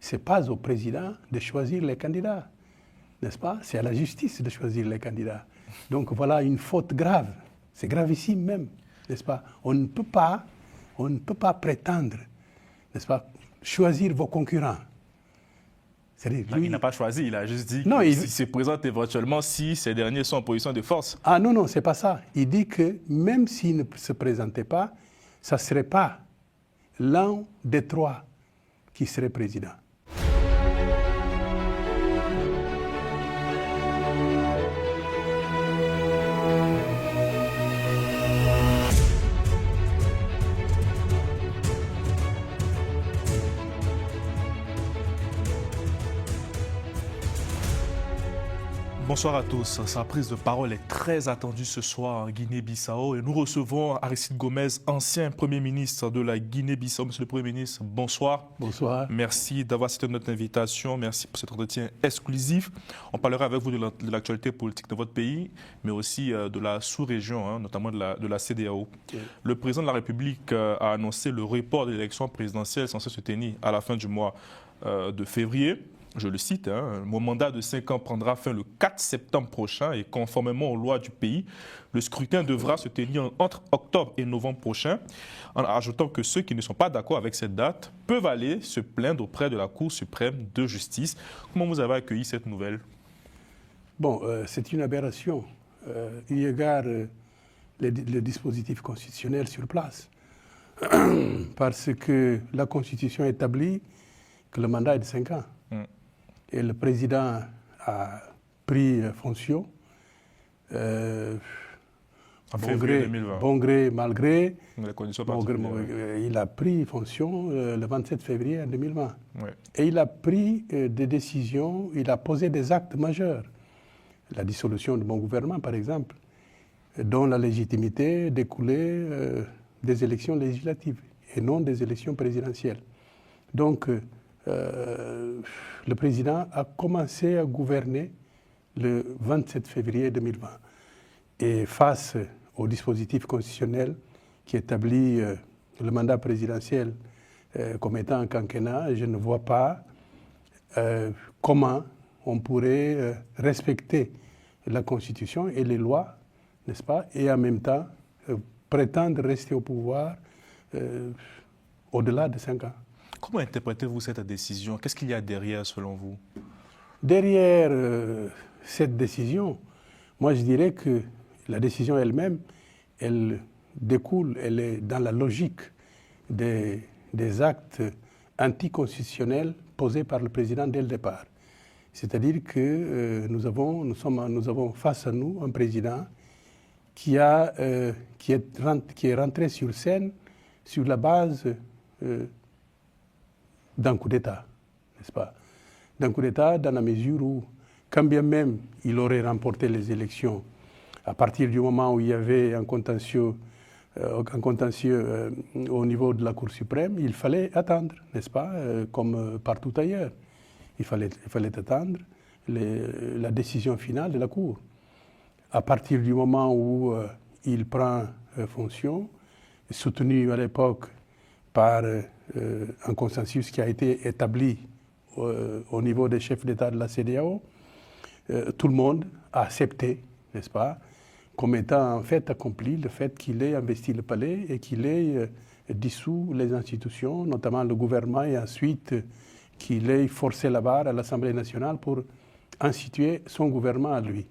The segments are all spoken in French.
Ce n'est pas au président de choisir les candidats, n'est-ce pas? C'est à la justice de choisir les candidats. Donc voilà une faute grave, c'est gravissime même, n'est-ce pas? On ne peut pas prétendre, n'est-ce pas, choisir vos concurrents. Lui, il n'a pas choisi, il a juste dit qu'il se présente éventuellement si ces derniers sont en position de force. Ah non, c'est pas ça. Il dit que même s'il ne se présentait pas, ça ne serait pas l'un des trois qui serait président. Bonsoir à tous. Sa prise de parole est très attendue ce soir en Guinée-Bissau et nous recevons Aristide Gomez, ancien Premier ministre de la Guinée-Bissau. Monsieur le Premier ministre, bonsoir. Bonsoir. Merci d'avoir accepté notre invitation. Merci pour cet entretien exclusif. On parlera avec vous de l'actualité politique de votre pays, mais aussi de la sous-région, notamment de la CEDEAO. Okay. Le président de la République a annoncé le report de l'élection présidentielle censée se tenir à la fin du mois de février. Je le cite, mon mandat de 5 ans prendra fin le 4 septembre prochain et conformément aux lois du pays, le scrutin devra se tenir entre octobre et novembre prochain, en ajoutant que ceux qui ne sont pas d'accord avec cette date peuvent aller se plaindre auprès de la Cour suprême de justice. Comment vous avez accueilli cette nouvelle? Bon, c'est une aberration, eu égard le dispositif constitutionnel sur place, parce que la Constitution établit que le mandat est de 5 ans. Et le président a pris fonction, bon gré, mal gré, il a pris fonction le 27 février 2020. Ouais. Et il a pris des décisions, il a posé des actes majeurs. La dissolution de mon gouvernement, par exemple, dont la légitimité découlait des élections législatives et non des élections présidentielles. Donc, le président a commencé à gouverner le 27 février 2020. Et face au dispositif constitutionnel qui établit le mandat présidentiel comme étant un quinquennat, je ne vois pas comment on pourrait respecter la Constitution et les lois, n'est-ce pas, et en même temps prétendre rester au pouvoir au-delà de 5 ans. Comment interprétez-vous cette décision? Qu'est-ce qu'il y a derrière, selon vous? Derrière cette décision, moi je dirais que la décision elle-même, elle découle, elle est dans la logique des actes anticonstitutionnels posés par le président dès le départ. C'est-à-dire que nous avons face à nous un président qui est rentré sur scène sur la base d'un coup d'État, n'est-ce pas? D'un coup d'État dans la mesure où, quand bien même il aurait remporté les élections, à partir du moment où il y avait un contentieux au niveau de la Cour suprême, il fallait attendre, n'est-ce pas? Comme partout ailleurs. Il fallait attendre la décision finale de la Cour. À partir du moment où il prend fonction, soutenu à l'époque par un consensus qui a été établi au niveau des chefs d'État de la CEDEAO, tout le monde a accepté, n'est-ce pas, comme étant en fait accompli le fait qu'il ait investi le palais et qu'il ait dissous les institutions, notamment le gouvernement, et ensuite qu'il ait forcé la barre à l'Assemblée nationale pour instituer son gouvernement à lui.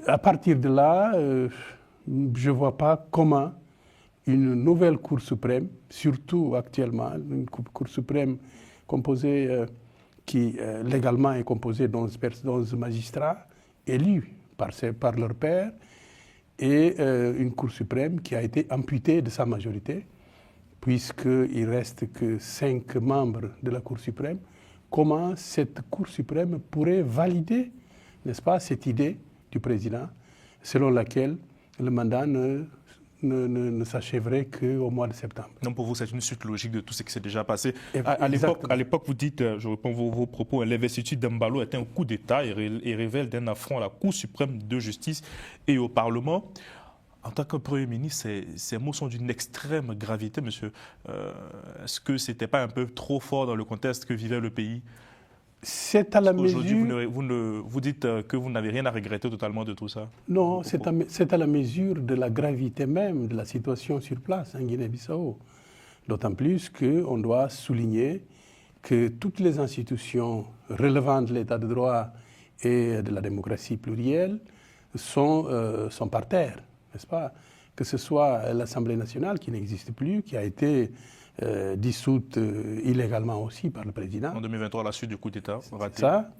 À partir de là, je ne vois pas comment une nouvelle Cour suprême, surtout actuellement, une Cour suprême composée, qui légalement est composée d'11 magistrats élus par leur père, et une Cour suprême qui a été amputée de sa majorité, puisqu'il ne reste que 5 membres de la Cour suprême. Comment cette Cour suprême pourrait valider, n'est-ce pas, cette idée du président, selon laquelle le mandat ne s'achèverait qu'au mois de septembre. Non, pour vous, c'est une suite logique de tout ce qui s'est déjà passé. À l'époque, vous dites, je reprends vos propos, l'investiture d'Embalo est un coup d'État et révèle d'un affront à la Cour suprême de justice et au Parlement. En tant que Premier ministre, ces mots sont d'une extrême gravité, monsieur. Est-ce que ce n'était pas un peu trop fort dans le contexte que vivait le pays? C'est à la mesure... Aujourd'hui, vous dites que vous n'avez rien à regretter totalement de tout ça? Non, c'est à la mesure de la gravité même de la situation sur place en Guinée-Bissau. D'autant plus qu'on doit souligner que toutes les institutions relevantes de l'état de droit et de la démocratie plurielle sont par terre, n'est-ce pas? Que ce soit l'Assemblée nationale qui n'existe plus, qui a été dissoute illégalement aussi par le président. En 2023, à la suite du coup d'État raté. Ça,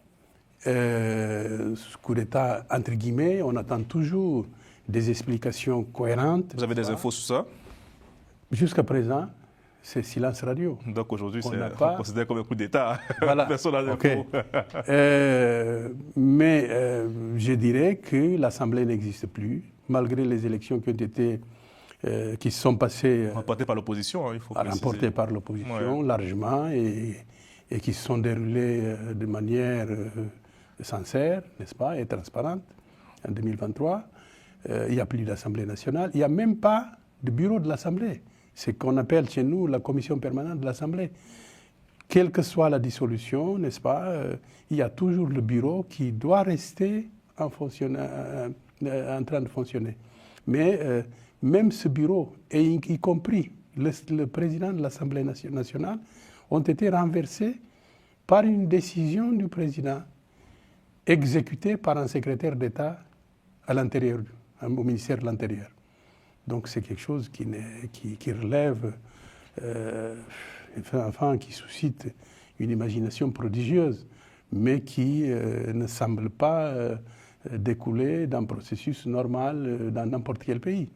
coup d'État entre guillemets, on attend toujours des explications cohérentes. Vous avez des infos sur ça? Jusqu'à présent, c'est silence radio. Donc aujourd'hui, c'est considéré comme un coup d'État. Voilà. Personne n'a okay. Mais je dirais que l'Assemblée n'existe plus, malgré les élections qui ont été, qui sont passées... Remportées par l'opposition, hein, il faut préciser. Remportées par l'opposition, largement, et qui se sont déroulées de manière sincère, n'est-ce pas, et transparente, en 2023. Il n'y a plus d'Assemblée nationale, il n'y a même pas de bureau de l'Assemblée. C'est ce qu'on appelle chez nous la commission permanente de l'Assemblée. Quelle que soit la dissolution, n'est-ce pas, il y a toujours le bureau qui doit rester en train de fonctionner. Mais même ce bureau, et y compris le président de l'Assemblée nationale, ont été renversés par une décision du président exécutée par un secrétaire d'État à l'intérieur, au ministère de l'Intérieur. Donc c'est quelque chose qui relève, qui suscite une imagination prodigieuse, mais qui ne semble pas découler d'un processus normal dans n'importe quel pays.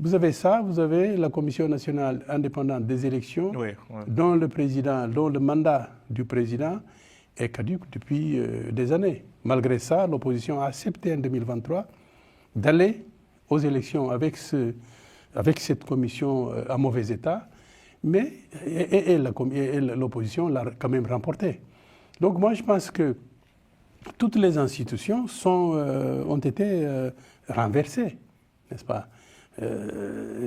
Vous avez ça, vous avez la Commission nationale indépendante des élections, dont le mandat du président est caduc depuis des années. Malgré ça, l'opposition a accepté en 2023 d'aller aux élections avec cette commission à mauvais état, mais l'opposition l'a quand même remporté. Donc moi je pense que toutes les institutions ont été renversées, n'est-ce pas?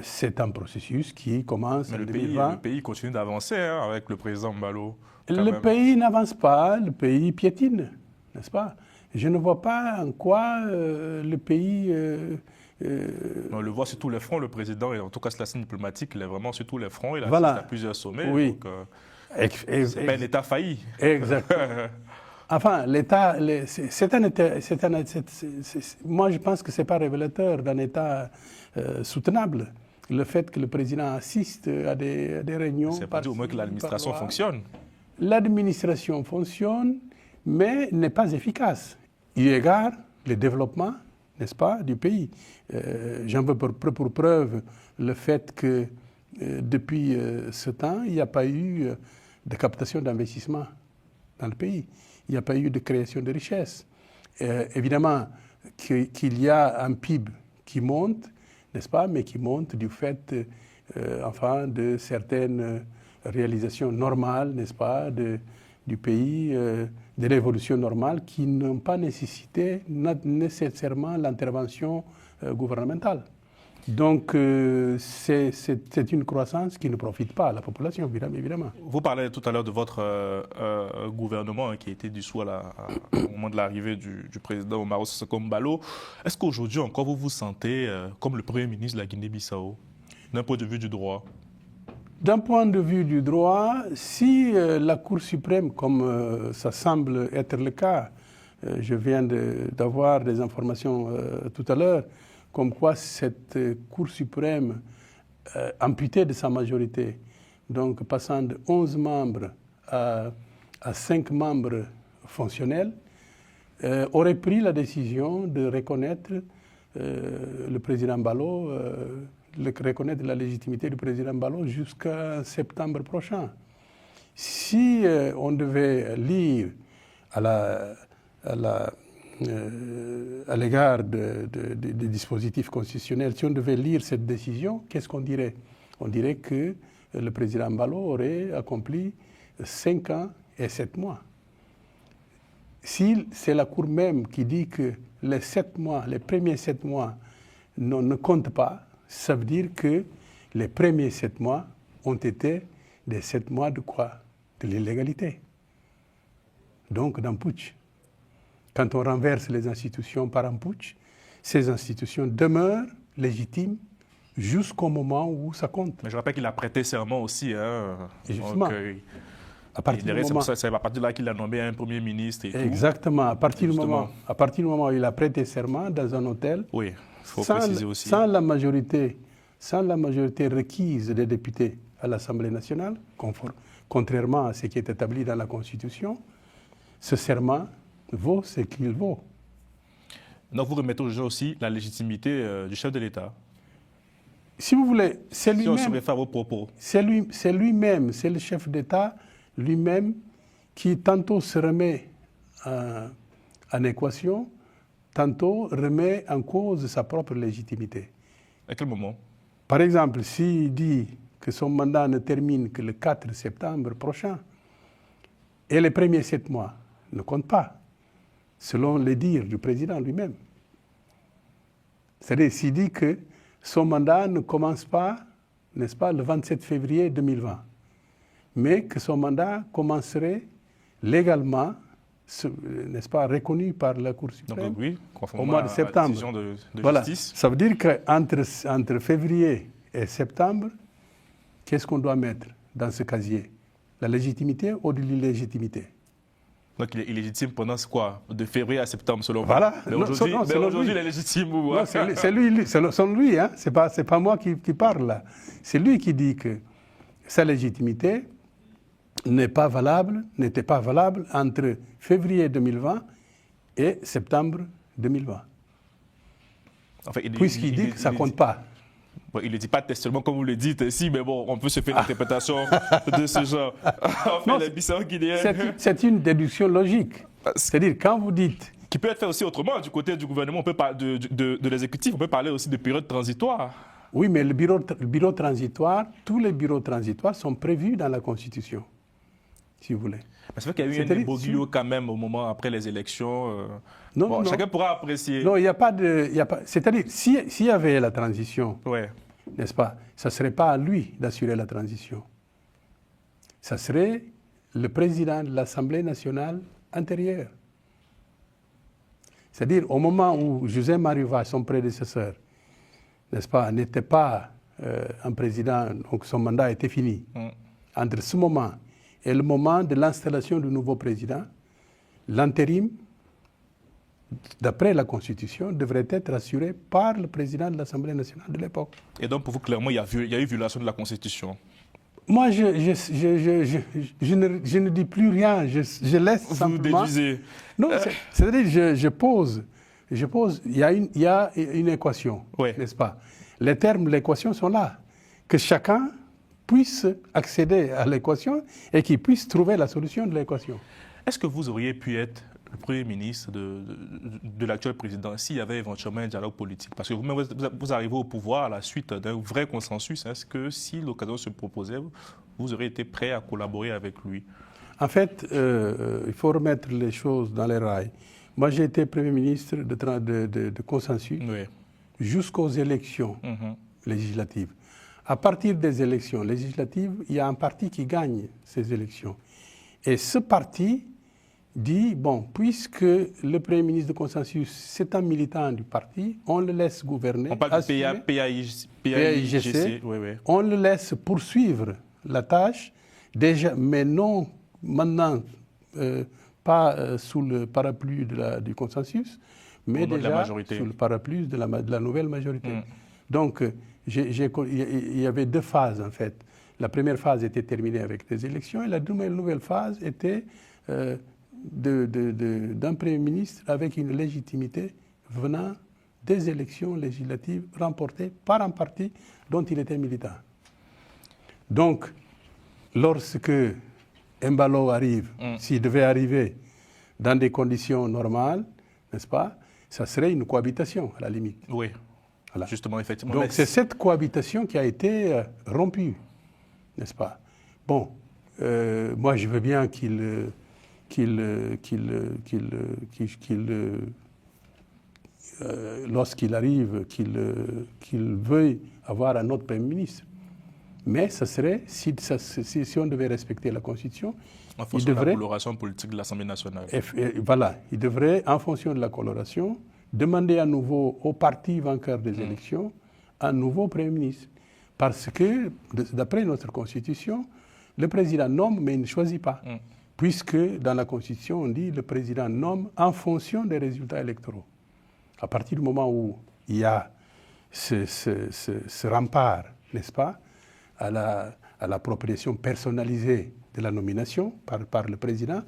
C'est un processus qui commence en 2020. Le pays continue d'avancer avec le président Mbalo. Le pays n'avance pas, le pays piétine, n'est-ce pas? Je ne vois pas en quoi le pays... On le voit sur tous les fronts, le président, et en tout cas sur la scène diplomatique, il est vraiment sur tous les fronts, il voilà. assiste à plusieurs sommets. Oui. C'est pas un État failli. Exactement. Enfin, l'État, c'est un État... moi, je pense que ce n'est pas révélateur d'un État soutenable. Le fait que le président assiste à des réunions... C'est pas dit au moins que l'administration fonctionne. L'administration fonctionne, mais n'est pas efficace. Eu égard le développement, n'est-ce pas, du pays. J'en veux pour preuve le fait que depuis ce temps, il n'y a pas eu de captation d'investissement dans le pays. Il n'y a pas eu de création de richesses. Évidemment qu'il y a un PIB qui monte, n'est-ce pas, mais qui monte du fait de certaines réalisations normales, n'est-ce pas, du pays, de l'évolution normale qui n'ont pas nécessité nécessairement l'intervention gouvernementale. Donc, c'est une croissance qui ne profite pas à la population, évidemment. Vous parlez tout à l'heure de votre gouvernement qui a été dissous au moment de l'arrivée du président Umaro Sissoco Embaló. Est-ce qu'aujourd'hui encore vous vous sentez comme le Premier ministre de la Guinée-Bissau, d'un point de vue du droit? D'un point de vue du droit, si la Cour suprême, comme ça semble être le cas, je viens d'avoir des informations tout à l'heure, comme quoi cette Cour suprême, amputée de sa majorité, donc passant de 11 membres à 5 membres fonctionnels, aurait pris la décision de reconnaître le président Embaló, reconnaître la légitimité du président Embaló jusqu'à septembre prochain. Si on devait lire à l'égard des dispositifs constitutionnels, si on devait lire cette décision, qu'est-ce qu'on dirait? On dirait que le président Embaló aurait accompli 5 ans et 7 mois. Si c'est la Cour même qui dit que les premiers 7 mois ne compte pas, ça veut dire que les premiers 7 mois ont été des 7 mois de quoi? De l'illégalité. Donc d'un putsch. Quand on renverse les institutions par un putsch, ces institutions demeurent légitimes jusqu'au moment où ça compte. Mais je rappelle qu'il a prêté serment aussi. Hein. Et justement, Donc, à partir du moment... c'est à partir de là qu'il a nommé un premier ministre et Exactement. tout. À partir du moment où il a prêté serment dans un hôtel, oui, il faut préciser aussi. Sans la majorité requise des députés à l'Assemblée nationale, contrairement à ce qui est établi dans la Constitution, ce serment vaut ce qu'il vaut. Donc vous remettez au jeu aussi la légitimité du chef de l'État. Si vous voulez, c'est lui-même. Si on se réfère à vos propos. C'est lui-même, c'est le chef d'État lui-même qui tantôt se remet en équation, tantôt remet en cause sa propre légitimité. À quel moment? Par exemple, s'il dit que son mandat ne termine que le 4 septembre prochain, et les premiers 7 mois ne comptent pas, selon les dires du président lui-même. C'est-à-dire, s'il dit que son mandat ne commence pas, n'est-ce pas, le 27 février 2020, mais que son mandat commencerait légalement, n'est-ce pas, reconnu par la Cour suprême. Donc, oui, au mois de septembre. À la décision de voilà. justice. Ça veut dire qu'entre février et septembre, qu'est-ce qu'on doit mettre dans ce casier? La légitimité ou de l'illégitimité? Donc il est illégitime pendant quoi? De février à septembre, selon vous? Voilà. Mais aujourd'hui, il est légitime ou... Non, c'est lui, selon lui, hein. C'est pas moi qui parle là. C'est lui qui dit que sa légitimité n'était pas valable entre février 2020 et septembre 2020. Enfin, puisqu'il dit que ça ne compte pas. Bon, il ne le dit pas textuellement comme vous le dites ici, mais bon, on peut se faire une interprétation de ce genre. C'est une déduction logique. C'est-à-dire, quand vous dites... Qui peut être fait aussi autrement du côté du gouvernement, on peut parler de l'exécutif, on peut parler aussi de période transitoire. Oui, mais le bureau transitoire, tous les bureaux transitoires sont prévus dans la Constitution, si vous voulez. Mais c'est vrai qu'il y a eu un imbroglio quand même au moment après les élections. Non. Chacun pourra apprécier. Non, il n'y a pas de... C'est-à-dire, s'il y avait la transition, n'est-ce pas, ça ne serait pas à lui d'assurer la transition. Ça serait le président de l'Assemblée nationale antérieure. C'est-à-dire, au moment où José Mariva, son prédécesseur, n'est-ce pas, n'était pas un président, donc son mandat était fini. Entre ce moment et le moment de l'installation du nouveau président, l'intérim, d'après la Constitution, devrait être assuré par le président de l'Assemblée nationale de l'époque. Et donc, pour vous, clairement, il y a eu violation de la Constitution? Moi, je ne dis plus rien, je laisse simplement... Vous déduisez. Non, c'est-à-dire, je pose, il y a une équation, n'est-ce pas? Les termes de l'équation sont là. Que chacun puisse accéder à l'équation et qu'il puisse trouver la solution de l'équation. Est-ce que vous auriez pu être le Premier ministre de l'actuel président s'il y avait éventuellement un dialogue politique? Parce que vous arrivez au pouvoir à la suite d'un vrai consensus. Est-ce que si l'occasion se proposait, vous auriez été prêt à collaborer avec lui? En fait, il faut remettre les choses dans les rails. Moi, j'ai été Premier ministre de consensus jusqu'aux élections législatives. À partir des élections législatives, il y a un parti qui gagne ces élections. Et ce parti dit, bon, puisque le Premier ministre de consensus, c'est un militant du parti, on le laisse gouverner. On parle de PAIGC. On le laisse poursuivre la tâche, déjà, mais non maintenant, pas sous le parapluie du consensus, mais déjà sous le parapluie de la nouvelle majorité. Donc, il y avait 2 phases, en fait. La première phase était terminée avec des élections et la nouvelle phase était d'un Premier ministre avec une légitimité venant des élections législatives remportées par un parti dont il était militant. Donc, lorsque Embalo arrive, s'il devait arriver dans des conditions normales, n'est-ce pas, ça serait une cohabitation, à la limite. Oui, voilà. Justement, effectivement. Donc, c'est cette cohabitation qui a été rompue, n'est-ce pas? Bon, moi, je veux bien qu'il lorsqu'il arrive, qu'il veuille avoir un autre Premier ministre. Mais ça serait, si on devait respecter la Constitution, en fonction de la coloration politique de l'Assemblée nationale. Voilà, il devrait, en fonction de la coloration, demander à nouveau au parti vainqueur des élections un nouveau Premier ministre. Parce que, d'après notre Constitution, le président nomme, mais il ne choisit pas. Puisque dans la Constitution, on dit que le président nomme en fonction des résultats électoraux. À partir du moment où il y a ce rempart, n'est-ce pas, à l'appropriation personnalisée de la nomination par le président,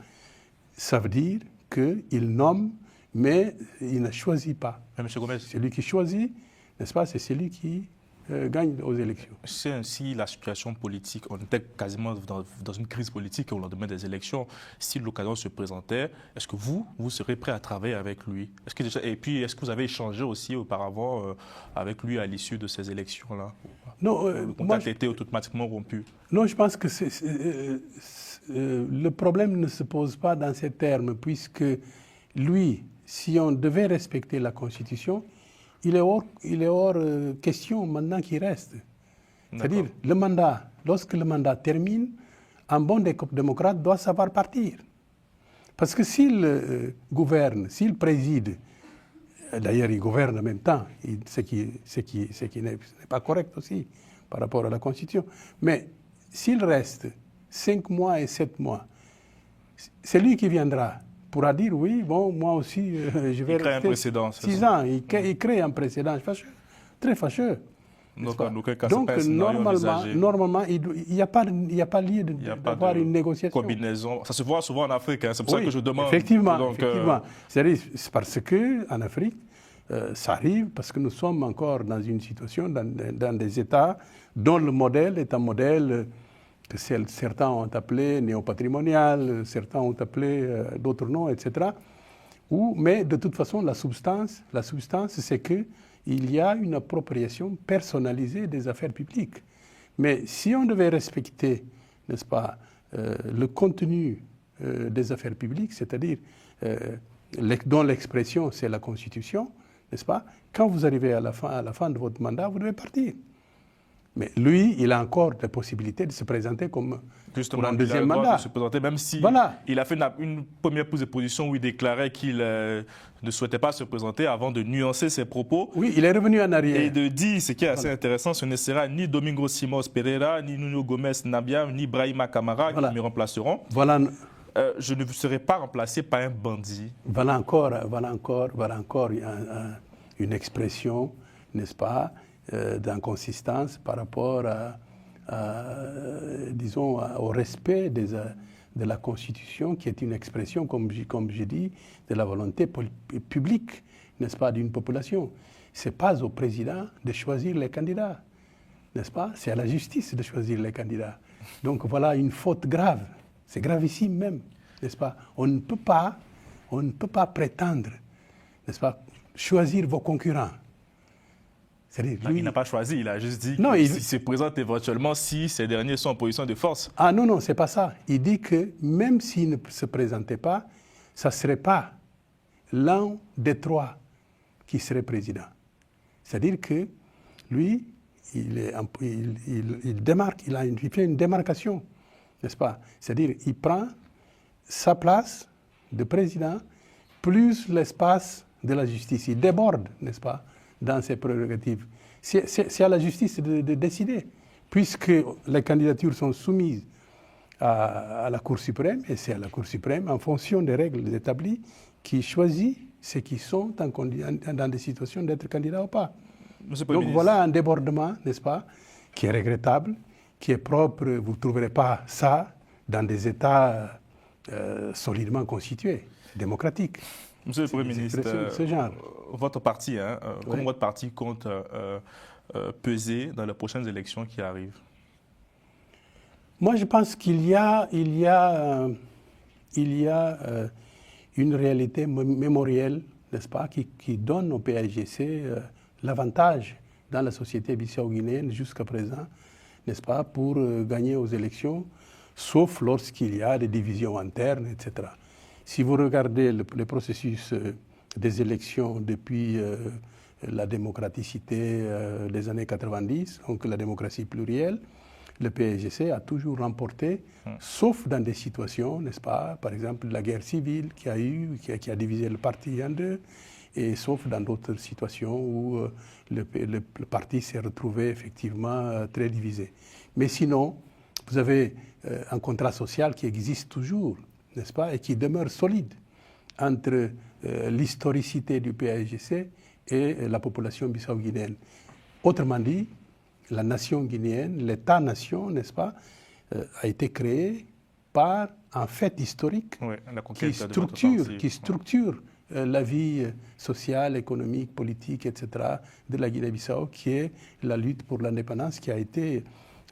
ça veut dire qu'il nomme, mais il ne choisit pas. M. Gomez. Celui qui choisit, n'est-ce pas, c'est celui qui gagne aux élections. C'est ainsi la situation politique. On était quasiment dans une crise politique au lendemain des élections. Si l'occasion se présentait, est-ce que vous serez prêt à travailler avec lui? Et puis, est-ce que vous avez échangé aussi auparavant avec lui à l'issue de ces élections-là? Non, le contact était automatiquement rompu. Non, je pense que le problème ne se pose pas dans ces termes, puisque lui, si on devait respecter la Constitution, il est hors question maintenant qu'il reste. C'est-à-dire, le mandat, lorsque le mandat termine, un bon démocrate doit savoir partir. Parce que s'il gouverne, s'il préside, d'ailleurs il gouverne en même temps, ce qui n'est pas correct aussi par rapport à la Constitution, mais s'il reste 5 mois et 7 mois, c'est lui qui viendra pourra dire oui, bon, moi aussi, je vais rester 6 ans. Il crée un précédent fâcheux, très fâcheux. Donc, en aucun cas, donc normalement, il n'y a pas lieu d'avoir une négociation. Combinaison. Ça se voit souvent en Afrique, hein. C'est pour ça que je demande. Effectivement. C'est parce qu'en Afrique, ça arrive parce que nous sommes encore dans une situation, dans des États dont le modèle est un modèle que certains ont appelé néopatrimonial, certains ont appelé d'autres noms, etc. Mais de toute façon, la substance c'est qu'il y a une appropriation personnalisée des affaires publiques. Mais si on devait respecter, n'est-ce pas, le contenu des affaires publiques, c'est-à-dire dont l'expression c'est la Constitution, n'est-ce pas, quand vous arrivez à la fin de votre mandat, vous devez partir. Mais lui, il a encore la possibilité de se présenter comme pour un deuxième mandat. De se présenter, même si il a fait une première prise de position où il déclarait qu'il ne souhaitait pas se présenter avant de nuancer ses propos. Oui, il est revenu en arrière. Et de dire, ce qui est assez intéressant, ce ne sera ni Domingo Simões Pereira, ni Nuno Gomes Nabia, ni Brahima Camara qui me remplaceront. Je ne serai pas remplacé par un bandit. Voilà encore une expression, n'est-ce pas, d'inconsistance par rapport disons, au respect de la Constitution, qui est une expression, comme je dis, de la volonté publique, n'est-ce pas, d'une population. Ce n'est pas au président de choisir les candidats, n'est-ce pas? C'est à la justice de choisir les candidats. Donc voilà une faute grave, c'est gravissime même, n'est-ce pas? On ne peut pas prétendre, n'est-ce pas, choisir vos concurrents. Lui, il n'a pas choisi, il a juste dit qu'il se présente éventuellement si ces derniers sont en position de force. Ah non, c'est pas ça. Il dit que même s'il ne se présentait pas, ça ne serait pas l'un des 3 qui serait président. C'est-à-dire que lui, il fait une démarcation, n'est-ce pas? C'est-à-dire qu'il prend sa place de président plus l'espace de la justice. Il déborde, n'est-ce pas, dans ses prérogatives. C'est à la justice de décider, puisque les candidatures sont soumises à la Cour suprême, et c'est à la Cour suprême, en fonction des règles établies, qui choisit ceux qui sont dans des situations d'être candidats ou pas. Donc voilà un débordement, n'est-ce pas, qui est regrettable, qui est propre, vous ne trouverez pas ça dans des États solidement constitués, démocratiques. Monsieur le Premier ministre, votre parti, comment votre parti compte peser dans les prochaines élections qui arrivent? Moi, je pense qu'il y a une réalité mémorielle, n'est-ce pas, qui donne au PAIGC l'avantage dans la société bissau-guinéenne jusqu'à présent, n'est-ce pas, pour gagner aux élections, sauf lorsqu'il y a des divisions internes, etc. Si vous regardez le processus des élections depuis la démocraticité des années 90, donc la démocratie plurielle, le PAIGC a toujours remporté, sauf dans des situations, n'est-ce pas, par exemple la guerre civile qui a divisé le parti en deux, et sauf dans d'autres situations où le parti s'est retrouvé effectivement très divisé. Mais sinon, vous avez un contrat social qui existe toujours, n'est-ce pas, et qui demeure solide entre l'historicité du PAIGC et la population bissau-guinéenne. Autrement dit, la nation guinéenne, l'État-nation, n'est-ce pas, a été créé par un fait historique qui structure la vie sociale, économique, politique, etc. de la Guinée-Bissau, qui est la lutte pour l'indépendance, qui a été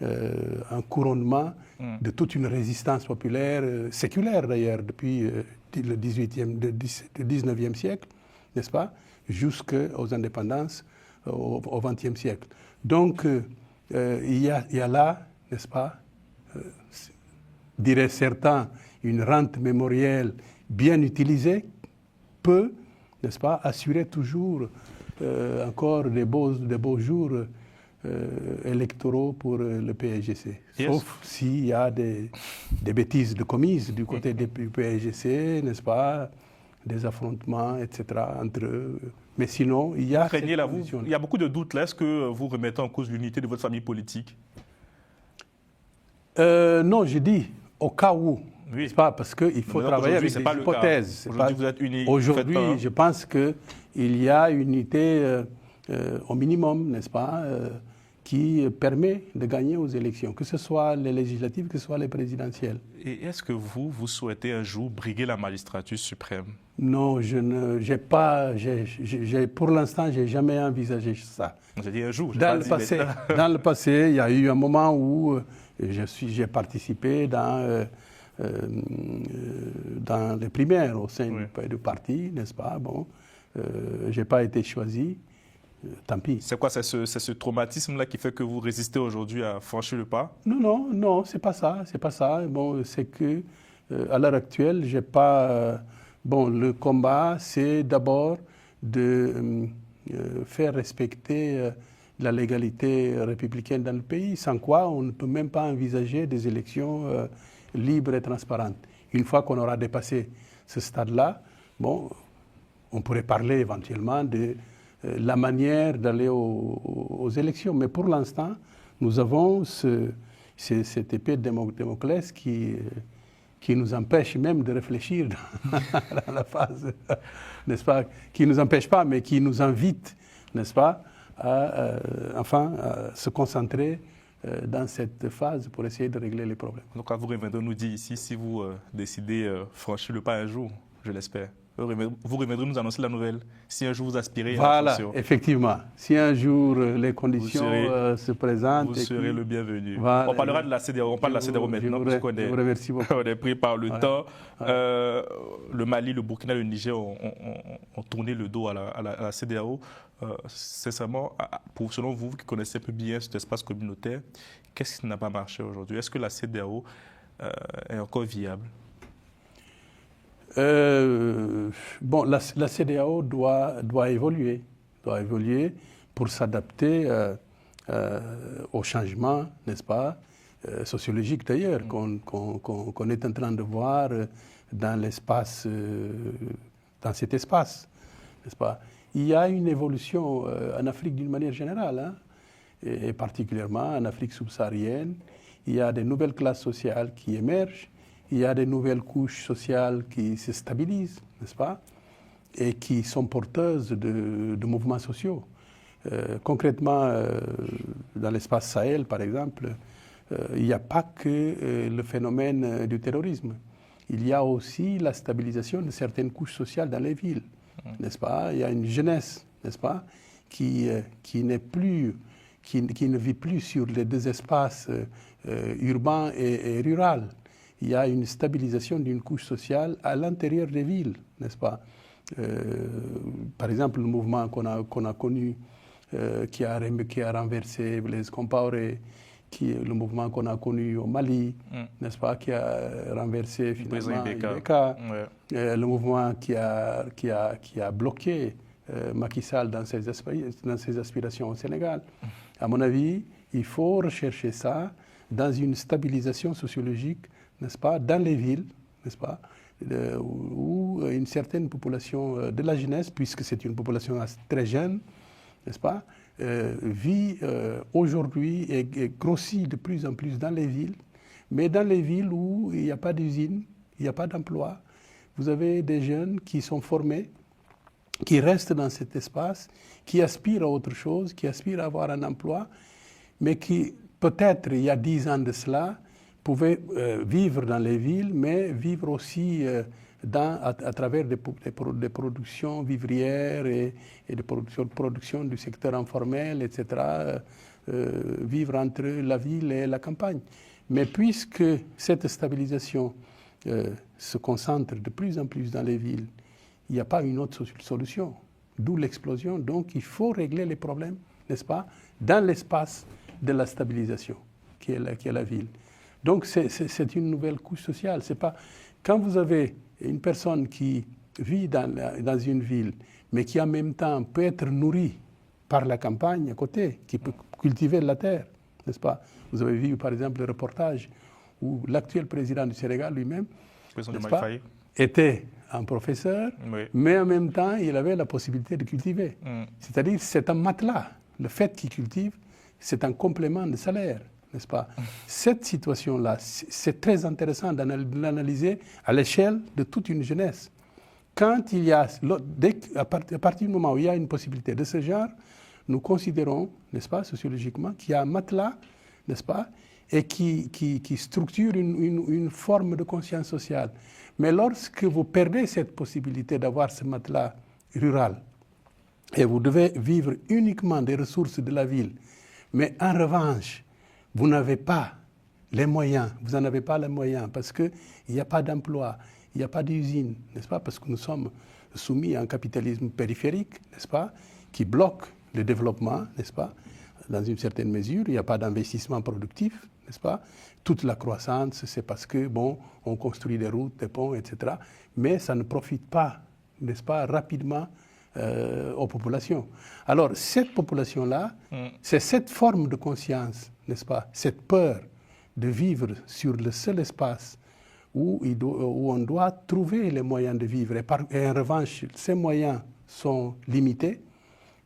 un couronnement de toute une résistance populaire, séculaire d'ailleurs, depuis le 19e siècle, n'est-ce pas, jusqu'aux indépendances au XXe siècle. Donc, il y a là, n'est-ce pas, diraient certains, une rente mémorielle bien utilisée peut, n'est-ce pas, assurer toujours encore des beaux jours électoraux pour le PAIGC. Sauf s'il y a des bêtises de commises du côté du PAIGC, n'est-ce pas, des affrontements, etc. entre eux. Mais sinon, il y a il y a beaucoup de doutes là. Est-ce que vous remettez en cause l'unité de votre famille politique? Non, je dis au cas où. Oui. C'est pas parce qu'il faut travailler avec des hypothèses. Aujourd'hui, vous êtes unis. Aujourd'hui, je pense qu'il y a une unité au minimum, n'est-ce pas, qui permet de gagner aux élections, que ce soit les législatives, que ce soit les présidentielles. Et est-ce que vous souhaitez un jour briguer la magistrature suprême? Non, pour l'instant, je n'ai jamais envisagé ça. J'ai dit un jour. Dans le passé, il y a eu un moment où j'ai participé dans les primaires au sein du parti, n'est-ce pas? Bon, je n'ai pas été choisi. Tant pis. C'est quoi, c'est ce traumatisme-là qui fait que vous résistez aujourd'hui à franchir le pas? Non, c'est pas ça, Bon, c'est que à l'heure actuelle, j'ai pas. Le combat, c'est d'abord de faire respecter la légalité républicaine dans le pays, sans quoi on ne peut même pas envisager des élections libres et transparentes. Une fois qu'on aura dépassé ce stade-là, on pourrait parler éventuellement de la manière d'aller aux élections. Mais pour l'instant, nous avons cette épée de Damoclès qui nous empêche même de réfléchir dans la phase, n'est-ce pas, qui ne nous empêche pas, mais qui nous invite, n'est-ce pas, à se concentrer dans cette phase pour essayer de régler les problèmes. Donc, vous reviendrez nous dire ici, si vous décidez franchir le pas un jour, je l'espère. Vous reviendrez nous annoncer la nouvelle, si un jour vous aspirez à la fonction. Effectivement. Si un jour les conditions se présentent... Vous serez le bienvenu. Voilà. On parlera de la CEDEAO, on parle de la CEDEAO maintenant, parce qu'on est pris par le temps. Le Mali, le Burkina, le Niger ont tourné le dos à la CEDEAO. Sincèrement, selon vous qui connaissez un peu bien cet espace communautaire, qu'est-ce qui n'a pas marché aujourd'hui? Est-ce que la CEDEAO est encore viable? La CEDEAO doit évoluer pour s'adapter aux changements, n'est-ce pas, sociologiques d'ailleurs, qu'on est en train de voir dans cet espace, n'est-ce pas. Il y a une évolution en Afrique d'une manière générale, et particulièrement en Afrique subsaharienne. Il y a des nouvelles classes sociales qui émergent. Il y a des nouvelles couches sociales qui se stabilisent, n'est-ce pas, et qui sont porteuses de mouvements sociaux. Concrètement, dans l'espace Sahel, par exemple, il n'y a pas que le phénomène du terrorisme. Il y a aussi la stabilisation de certaines couches sociales dans les villes, n'est-ce pas. Il y a une jeunesse, n'est-ce pas, qui ne vit plus sur les deux espaces urbains et rural. Il y a une stabilisation d'une couche sociale à l'intérieur des villes, n'est-ce pas? Par exemple, le mouvement qu'on a connu, qui a renversé Blaise Compaoré, qui est le mouvement qu'on a connu au Mali, n'est-ce pas, qui a renversé finalement Ibeka, le mouvement qui a bloqué Macky Sall dans ses aspirations au Sénégal. À mon avis, il faut rechercher ça dans une stabilisation sociologique, n'est-ce pas, dans les villes, n'est-ce pas, où une certaine population de la jeunesse, puisque c'est une population très jeune, n'est-ce pas, vit aujourd'hui et grossit de plus en plus dans les villes, mais dans les villes où il n'y a pas d'usine, il n'y a pas d'emploi, vous avez des jeunes qui sont formés, qui restent dans cet espace, qui aspirent à autre chose, qui aspirent à avoir un emploi, mais qui, peut-être, il y a 10 ans de cela, pouvaient vivre dans les villes, mais vivre aussi à travers des productions vivrières et des productions du secteur informel, etc., vivre entre la ville et la campagne. Mais puisque cette stabilisation se concentre de plus en plus dans les villes, il n'y a pas une autre solution, d'où l'explosion. Donc il faut régler les problèmes, n'est-ce pas, dans l'espace de la stabilisation, qui est la ville. Donc c'est une nouvelle couche sociale. C'est pas, quand vous avez une personne qui vit dans une ville, mais qui en même temps peut être nourrie par la campagne à côté, qui peut cultiver la terre, n'est-ce pas? Vous avez vu par exemple le reportage où l'actuel président du Sénégal lui-même, n'est-ce pas, était un professeur, mais en même temps il avait la possibilité de cultiver. C'est-à-dire c'est un matelas. Le fait qu'il cultive, c'est un complément de salaire, n'est-ce pas? Cette situation-là, c'est très intéressant de l'analyser à l'échelle de toute une jeunesse. Quand il y a, à partir du moment où il y a une possibilité de ce genre, nous considérons, n'est-ce pas, sociologiquement, qu'il y a un matelas, n'est-ce pas, et qui structure une forme de conscience sociale. Mais lorsque vous perdez cette possibilité d'avoir ce matelas rural, et vous devez vivre uniquement des ressources de la ville, mais en revanche, vous n'avez pas les moyens, vous n'en avez pas les moyens, parce qu'il n'y a pas d'emploi, il n'y a pas d'usine, n'est-ce pas, parce que nous sommes soumis à un capitalisme périphérique, n'est-ce pas, qui bloque le développement, n'est-ce pas, dans une certaine mesure, il n'y a pas d'investissement productif, n'est-ce pas, toute la croissance, c'est parce que, bon, on construit des routes, des ponts, etc., mais ça ne profite pas, n'est-ce pas, rapidement aux populations. Alors, cette population-là, c'est cette forme de conscience, n'est-ce pas, cette peur de vivre sur le seul espace où on doit trouver les moyens de vivre, et en revanche, ces moyens sont limités,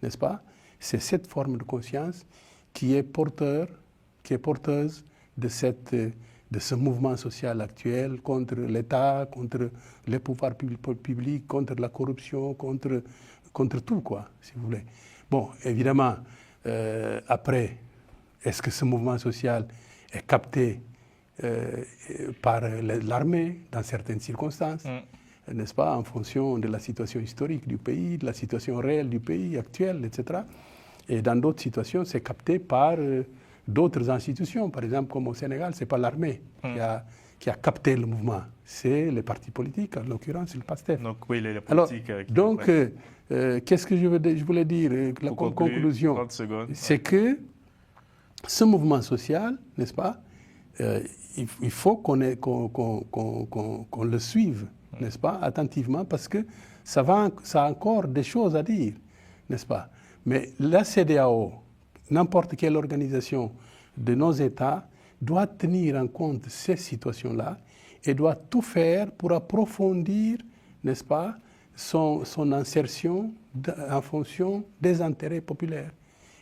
n'est-ce pas, c'est cette forme de conscience qui est porteuse de ce mouvement social actuel contre l'État, contre les pouvoirs publics, contre la corruption, contre tout, quoi, si vous voulez. Bon, évidemment, après, est-ce que ce mouvement social est capté par l'armée dans certaines circonstances, n'est-ce pas, en fonction de la situation historique du pays, de la situation réelle du pays actuel, etc. Et dans d'autres situations, c'est capté par d'autres institutions. Par exemple, comme au Sénégal, ce n'est pas l'armée qui a capté le mouvement, c'est les partis politiques, en l'occurrence le PASTEF. Donc oui, les politiques. Alors, donc, qu'est-ce que je voulais dire, la conclusion, c'est que ce mouvement social, n'est-ce pas, il faut qu'on le suive, n'est-ce pas, attentivement, parce que ça a encore des choses à dire, n'est-ce pas. Mais la CEDEAO, n'importe quelle organisation de nos États, doit tenir en compte ces situations-là et doit tout faire pour approfondir, n'est-ce pas, son insertion en fonction des intérêts populaires.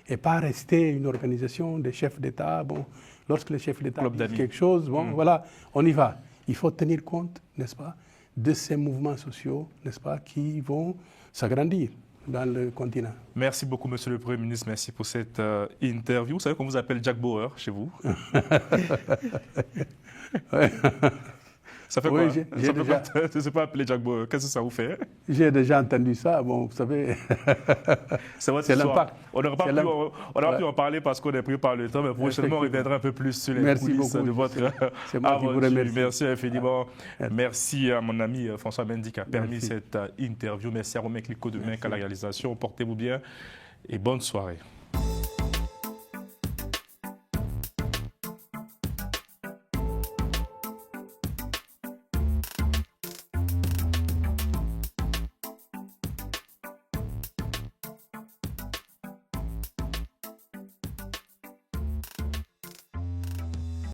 Et pas rester une organisation des chefs d'État. Bon, lorsque les chefs d'État disent quelque chose, bon, voilà, on y va. Il faut tenir compte, n'est-ce pas, de ces mouvements sociaux, n'est-ce pas, qui vont s'agrandir dans le continent. Merci beaucoup, Monsieur le Premier ministre. Merci pour cette interview. Vous savez qu'on vous appelle Jack Bauer chez vous. Ouais. Ça fait quoi? Je ne sais pas appeler Jack Bauer. Qu'est-ce que ça vous fait? J'ai déjà entendu ça. Bon, vous savez, c'est l'impact. On n'aura pas pu en parler parce qu'on est pris par le temps, mais prochainement, on reviendra un peu plus sur les coulisses de votre aventure. Merci infiniment. Merci à mon ami François Mendy qui a permis cette interview. Merci à Romain Clicquot de Mec à la réalisation. Portez-vous bien et bonne soirée.